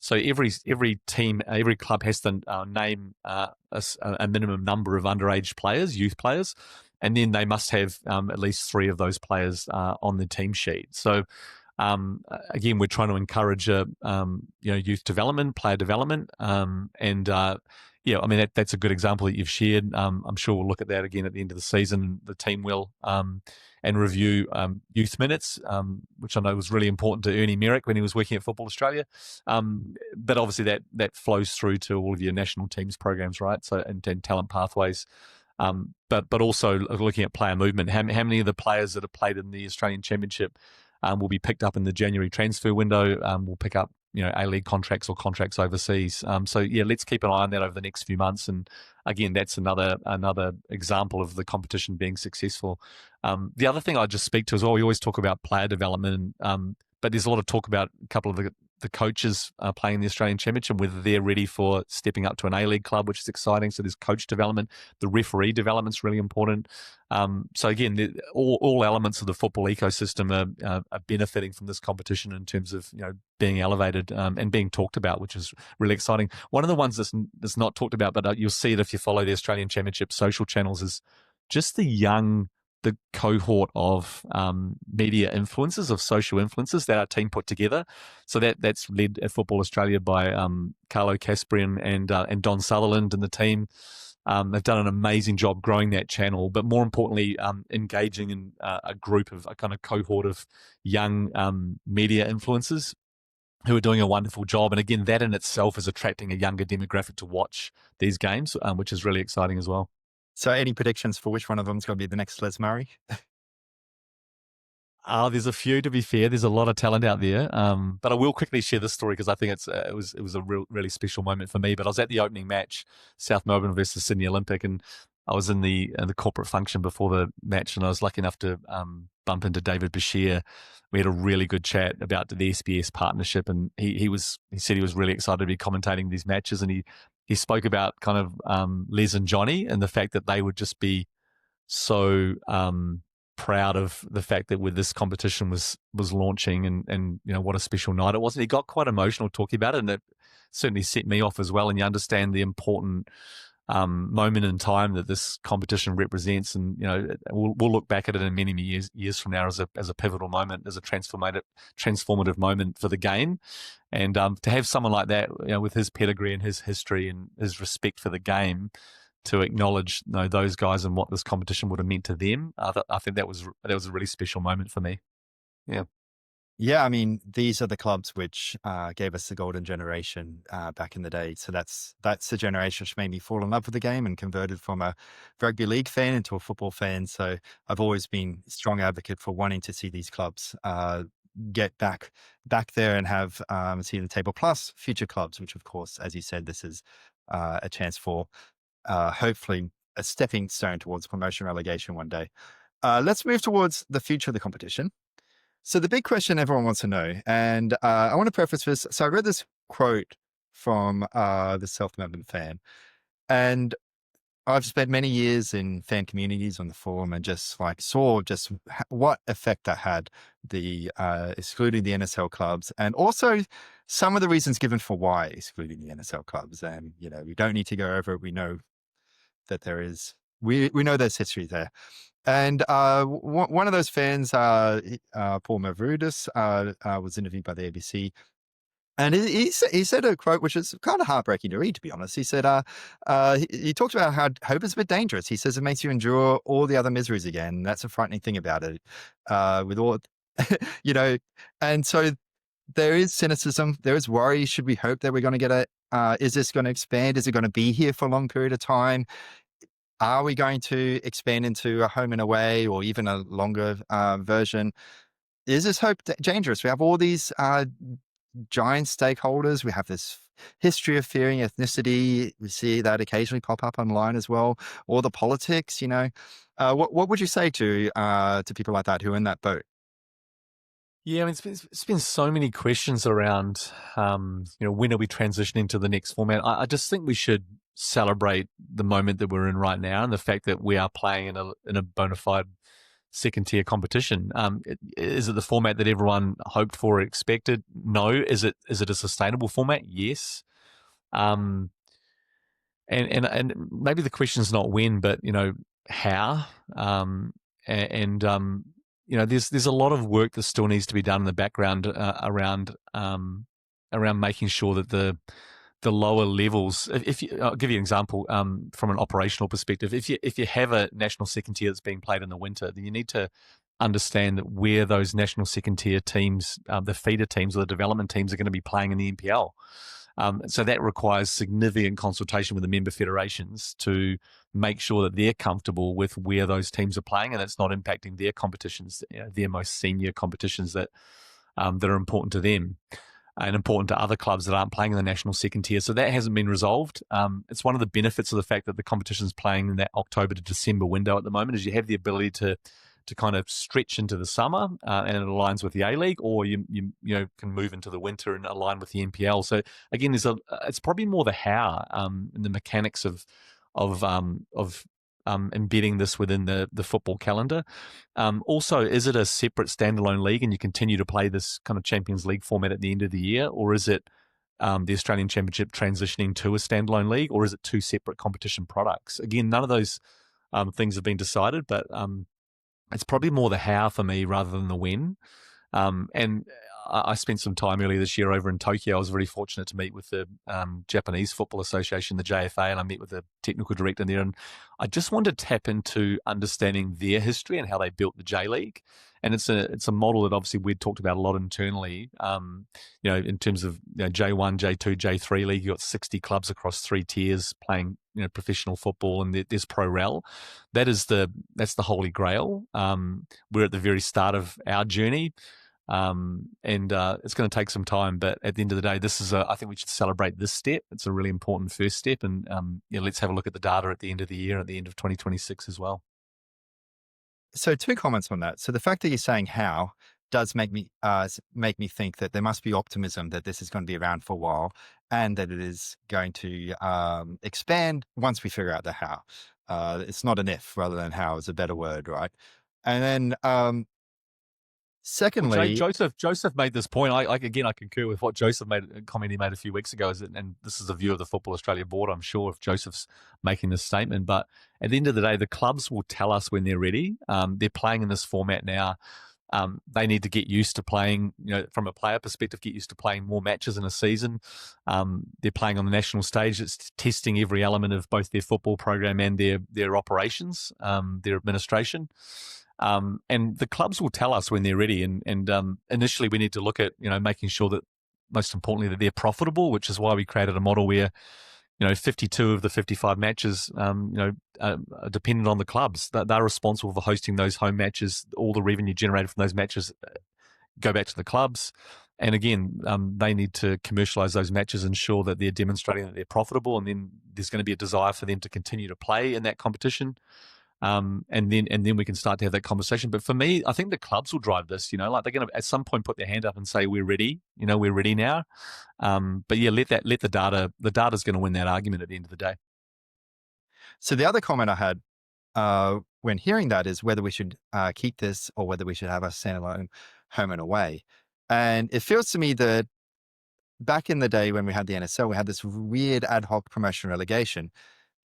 So every team, every club has to name a minimum number of underage players, youth players, and then they must have at least 3 of those players on the team sheet. So again, we're trying to encourage youth development, player development, and yeah, I mean that's a good example that you've shared. I'm sure we'll look at that again at the end of the season. The team will and review youth minutes, which I know was really important to Ernie Merrick when he was working at Football Australia. But obviously that flows through to all of your national teams programs, right? So and talent pathways. But also looking at player movement. How many of the players that have played in the Australian Championship will be picked up in the January transfer window? We'll pick up A-League contracts or contracts overseas. So yeah, let's keep an eye on that over the next few months. And again, that's another example of the competition being successful. The other thing I'd just speak to as well, we always talk about player development, but there's a lot of talk about a couple of the coaches playing in the Australian Championship, whether they're ready for stepping up to an A-League club, which is exciting. So there's coach development. The referee development is really important. So again, all elements of the football ecosystem are benefiting from this competition in terms of being elevated and being talked about, which is really exciting. One of the ones that's not talked about, but you'll see it if you follow the Australian Championship social channels, is just the cohort of media influencers, of social influencers that our team put together. So that's led at Football Australia by Carlo Casprian and Don Sutherland and the team. They've done an amazing job growing that channel, but more importantly, engaging in a kind of cohort of young media influencers who are doing a wonderful job. And again, that in itself is attracting a younger demographic to watch these games, which is really exciting as well. So any predictions for which one of them is going to be the next Les Murray? There's a few, to be fair. There's a lot of talent out there. But I will quickly share this story because I think it was a really special moment for me. But I was at the opening match, South Melbourne versus Sydney Olympic, and I was in the corporate function before the match, and I was lucky enough to bump into David Bashir. We had a really good chat about the SBS partnership, and he said he was really excited to be commentating these matches, and he spoke about kind of Les and Johnny and the fact that they would just be so proud of the fact that with this competition was launching and what a special night it was. And he got quite emotional talking about it, and it certainly set me off as well. And you understand the important moment in time that this competition represents, and we'll look back at it in many years from now as a pivotal moment, as a transformative moment for the game. And to have someone like that, with his pedigree and his history and his respect for the game, to acknowledge those guys and what this competition would have meant to them, I think that was a really special moment for me. Yeah. Yeah, I mean, these are the clubs which gave us the golden generation back in the day. So that's the generation which made me fall in love with the game and converted from a rugby league fan into a football fan. So I've always been a strong advocate for wanting to see these clubs get back there and have a seat at the table. Plus future clubs, which of course, as you said, this is a chance for hopefully a stepping stone towards promotion relegation one day. Let's move towards the future of the competition. So the big question everyone wants to know, and I want to preface this. So I read this quote from the self-made fan, and I've spent many years in fan communities on the forum and just like saw just what effect that had, the excluding the NSL clubs, and also some of the reasons given for why excluding the NSL clubs. And we don't need to go over it. We know that there is. We know there's history there. And one of those fans, Paul Mavrudis, was interviewed by the ABC. And he said a quote which is kind of heartbreaking to read, to be honest. He said, he talked about how hope is a bit dangerous. He says it makes you endure all the other miseries again. That's a frightening thing about it. With all, you know, and so there is cynicism. There is worry. Should we hope that we're going to get is this going to expand? Is it going to be here for a long period of time? Are we going to expand into a home and away or even a longer version? Is this hope dangerous? We have all these giant stakeholders. We have this history of fearing ethnicity. We see that occasionally pop up online as well, or the politics. What would you say to people like that who are in that boat? Yeah, I mean, it's been so many questions around, when are we transitioning to the next format? I just think we should celebrate the moment that we're in right now and the fact that we are playing in a bona fide second tier competition. Is it the format that everyone hoped for or expected? No. Is it a sustainable format? Yes. Um, and maybe the question is not when, but how. There's a lot of work that still needs to be done in the background around making sure that the lower levels. I'll give you an example from an operational perspective. If you have a national second tier that's being played in the winter, then you need to understand that where those national second tier teams, the feeder teams or the development teams, are going to be playing in the NPL. So that requires significant consultation with the member federations to make sure that they're comfortable with where those teams are playing and it's not impacting their competitions, their most senior competitions that are important to them and important to other clubs that aren't playing in the national second tier. So that hasn't been resolved. It's one of the benefits of the fact that the competition's playing in that October to December window at the moment is you have the ability to kind of stretch into the summer and it aligns with the A-League, or you can move into the winter and align with the NPL. So again, it's probably more the how and the mechanics of embedding this within the football calendar. Also, is it a separate standalone league and you continue to play this kind of Champions League format at the end of the year, or is it the Australian Championship transitioning to a standalone league, or is it two separate competition products? Again, none of those things have been decided, but it's probably more the how for me rather than the when. And I spent some time earlier this year over in Tokyo. I was very fortunate to meet with the Japanese Football Association, the JFA, and I met with the technical director there. And I just wanted to tap into understanding their history and how they built the J League. And it's a model that obviously we'd talked about a lot internally. In terms of J1, J2, J3 league, you've got 60 clubs across 3 tiers playing professional football, and there's pro rel. That's the holy grail. We're at the very start of our journey. It's going to take some time, but at the end of the day, I think we should celebrate this step. It's a really important first step, and let's have a look at the data at the end of the year, at the end of 2026 as well. So 2 comments on that. So the fact that you're saying how does make me think that there must be optimism that this is going to be around for a while and that it is going to expand once we figure out the how. It's not an if rather than how is a better word, right? And then Well, secondly, Joseph made this point. I concur with what Joseph made, a comment he made a few weeks ago. And this is the view of the Football Australia board, I'm sure, if Joseph's making this statement. But at the end of the day, the clubs will tell us when they're ready. They're playing in this format now. They need to get used to playing, from a player perspective, get used to playing more matches in a season. They're playing on the national stage. It's testing every element of both their football program and their operations, their administration. And the clubs will tell us when they're ready. And initially, we need to look at making sure that, most importantly, that they're profitable, which is why we created a model where 52 of the 55 matches, are dependent on the clubs. They're responsible for hosting those home matches. All the revenue generated from those matches go back to the clubs. And again, they need to commercialise those matches, ensure that they're demonstrating that they're profitable, and then there's going to be a desire for them to continue to play in that competition. And then we can start to have that conversation. But for me, I think the clubs will drive this. Like they're going to at some point put their hand up and say, "We're ready. We're ready now." But yeah, let the data. The data's going to win that argument at the end of the day. So the other comment I had when hearing that is whether we should keep this or whether we should have a standalone home and away. And it feels to me that back in the day when we had the NSL, we had this weird ad hoc promotion relegation.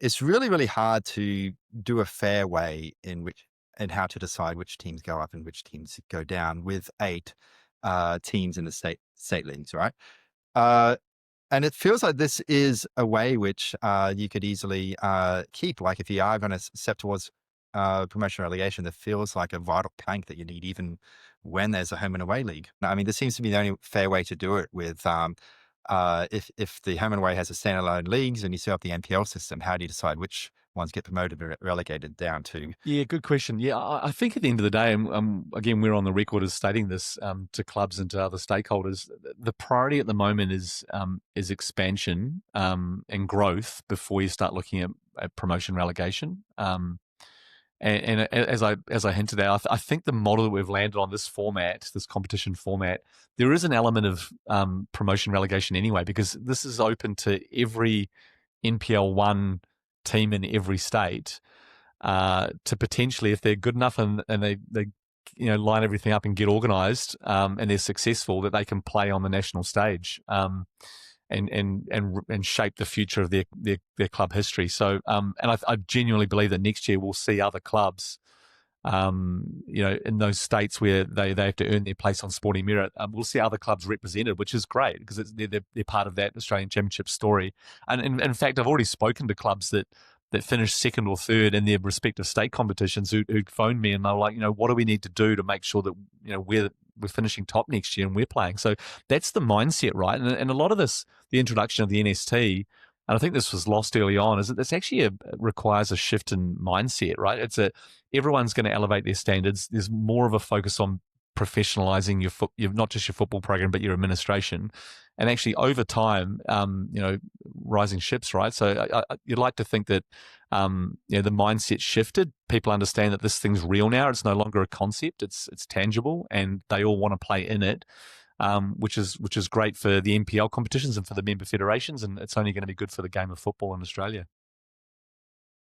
It's really, really hard to do a fair way in which and how to decide which teams go up and which teams go down with 8 teams in the state leagues, right? Uh, and it feels like this is a way which you could easily keep. Like if you are going to step towards promotion relegation, that feels like a vital plank that you need, even when there's a home and away league. I mean, this seems to be the only fair way to do it. With if the home and away has a standalone leagues and you set up the NPL system, how do you decide which ones get promoted or relegated down to? Yeah, good question. Yeah, I think at the end of the day, again, we're on the record as stating this to clubs and to other stakeholders. The priority at the moment is expansion and growth before you start looking at promotion relegation. And as I hinted at, I think the model that we've landed on, this format, this competition format, there is an element of promotion relegation anyway, because this is open to every NPL 1 team in every state to potentially, if they're good enough and they line everything up and get organised and they're successful, that they can play on the national stage and shape the future of their club history. So and I genuinely believe that next year we'll see other clubs in those states where they have to earn their place on sporting merit. We'll see other clubs represented, which is great because they're part of that Australian Championship story. And in fact, I've already spoken to clubs that finished second or third in their respective state competitions who phoned me and they were like, what do we need to do to make sure that we're finishing top next year and we're playing. So that's the mindset, right? And a lot of this, the introduction of the NST, and I think this was lost early on, is that this actually requires a shift in mindset, right? Everyone's going to elevate their standards. There's more of a focus on professionalizing your not just your football program, but your administration. And actually over time, rising ships, right? So you'd like to think that, the mindset shifted. People understand that this thing's real now. It's no longer a concept. It's tangible, and they all want to play in it, which is great for the NPL competitions and for the member federations, and it's only going to be good for the game of football in Australia.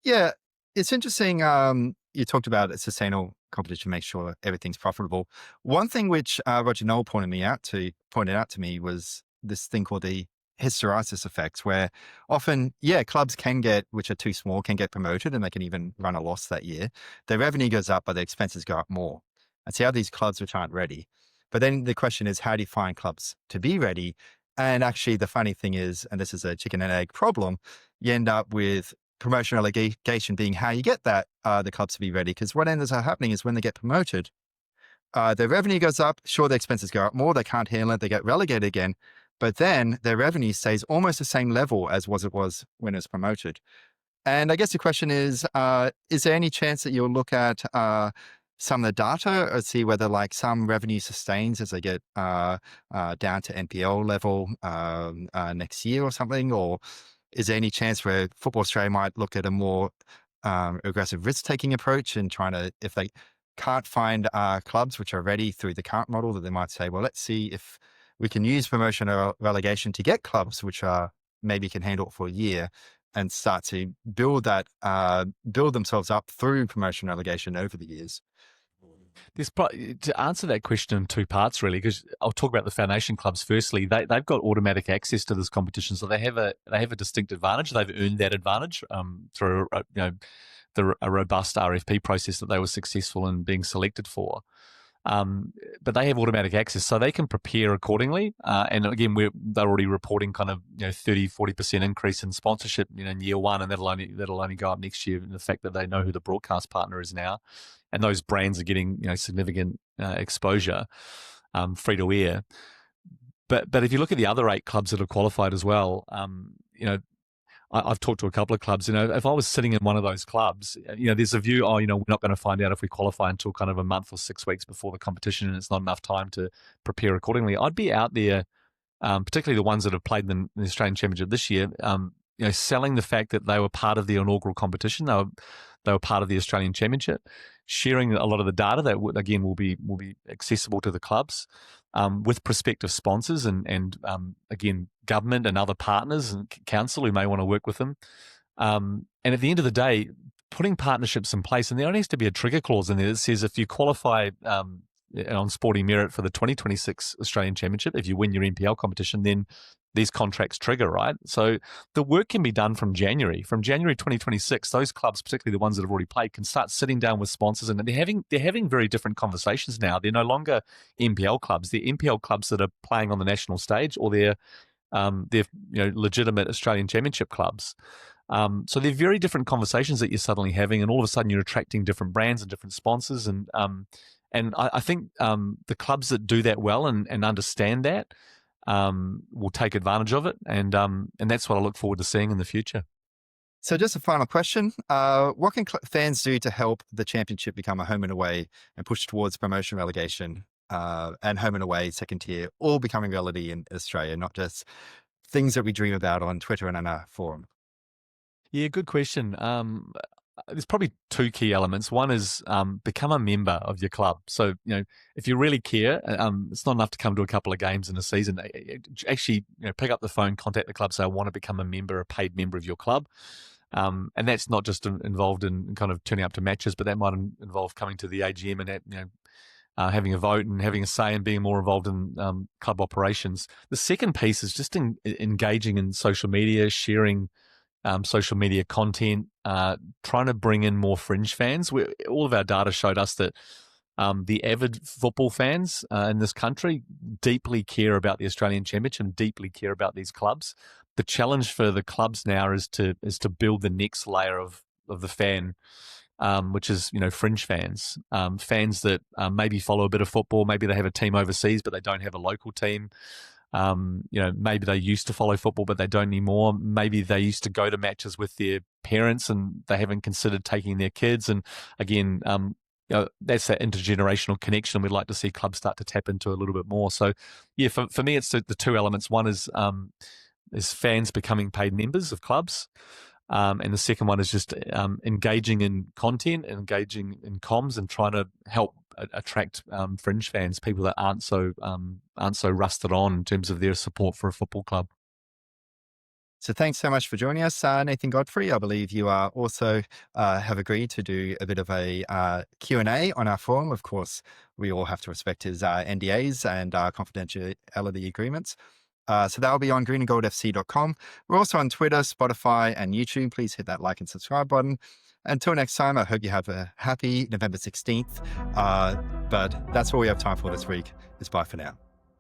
Yeah, it's interesting. You talked about a sustainable competition, make sure everything's profitable. One thing which Roger Noel pointed out to me was this thing called the hysteresis effect, where often, clubs which are too small, can get promoted and they can even run a loss that year. Their revenue goes up, but their expenses go up more. And see how these clubs which aren't ready. But then the question is, how do you find clubs to be ready? And actually, the funny thing is, and this is a chicken and egg problem, you end up with promotion relegation being how you get that the clubs to be ready. Because what ends up happening is when they get promoted, their revenue goes up. Sure, their expenses go up more. They can't handle it. They get relegated again. But then their revenue stays almost the same level as it was when it was promoted. And I guess the question is there any chance that you'll look at some of the data or see whether like some revenue sustains as they get down to NPL level next year or something? Or is there any chance where Football Australia might look at a more aggressive risk-taking approach and trying to, if they can't find clubs which are ready through the current model, that they might say, well, let's see if we can use promotion or relegation to get clubs which are maybe can handle it for a year and start to build themselves up through promotion and relegation over the years. To answer that question in two parts, really, because I'll talk about the foundation clubs firstly. They've got automatic access to this competition, so they have a distinct advantage. They've earned that advantage through a robust RFP process that they were successful in being selected for. But they have automatic access, so they can prepare accordingly. And again, they're already reporting kind of 30-40% increase in sponsorship in year one, and that'll only go up next year. And the fact that they know who the broadcast partner is now, and those brands are getting significant exposure, free to air. But if you look at the other 8 clubs that have qualified as well, I've talked to a couple of clubs. If I was sitting in one of those clubs, there's a view, we're not going to find out if we qualify until kind of a month or 6 weeks before the competition, and it's not enough time to prepare accordingly. I'd be out there, particularly the ones that have played in the Australian Championship this year, selling the fact that they were part of the inaugural competition. They were part of the Australian Championship, sharing a lot of the data that again will be accessible to the clubs, with prospective sponsors and again government and other partners and council who may want to work with them. And at the end of the day, putting partnerships in place, and there only has to be a trigger clause in there that says if you qualify on sporting merit for the 2026 Australian Championship, if you win your NPL competition, then these contracts trigger, right? So the work can be done from January. From January 2026, those clubs, particularly the ones that have already played, can start sitting down with sponsors, and they're having very different conversations now. They're no longer NPL clubs. They're NPL clubs that are playing on the national stage, or they're legitimate Australian Championship clubs. So they're very different conversations that you're suddenly having, and all of a sudden you're attracting different brands and different sponsors. And I think the clubs that do that well and understand that will take advantage of it, and that's what I look forward to seeing in the future. So just a final question. What can fans do to help the championship become a home and away and push towards promotion, relegation, and home and away, second tier, all becoming reality in Australia, not just things that we dream about on Twitter and on our forum? Yeah, good question. There's probably 2 key elements. One is become a member of your club. So, if you really care, it's not enough to come to a couple of games in a season. Actually, pick up the phone, contact the club, say, I want to become a paid member of your club. And that's not just involved in kind of turning up to matches, but that might involve coming to the AGM and having a vote and having a say and being more involved in club operations. The second piece is just engaging in social media, sharing social media content, trying to bring in more fringe fans. All of our data showed us that the avid football fans in this country deeply care about the Australian Championship and deeply care about these clubs. The challenge for the clubs now is to build the next layer of the fan, which is fringe fans, fans that maybe follow a bit of football. Maybe they have a team overseas, but they don't have a local team. Maybe they used to follow football, but they don't anymore. Maybe they used to go to matches with their parents and they haven't considered taking their kids. And again, that's that intergenerational connection we'd like to see clubs start to tap into a little bit more. So yeah, for me, it's the 2 elements. One is fans becoming paid members of clubs. And the second one is just engaging in content, engaging in comms, and trying to help attract fringe fans, people that aren't so rusted on in terms of their support for a football club. So thanks so much for joining us, Nathan Godfrey. I believe you are also have agreed to do a bit of a Q&A on our forum. Of course, we all have to respect his NDAs and confidentiality agreements. So that'll be on greenandgoldfc.com. We're also on Twitter, Spotify, and YouTube. Please hit that like and subscribe button. Until next time, I hope you have a happy November 16th. But that's all we have time for this week. It's bye for now.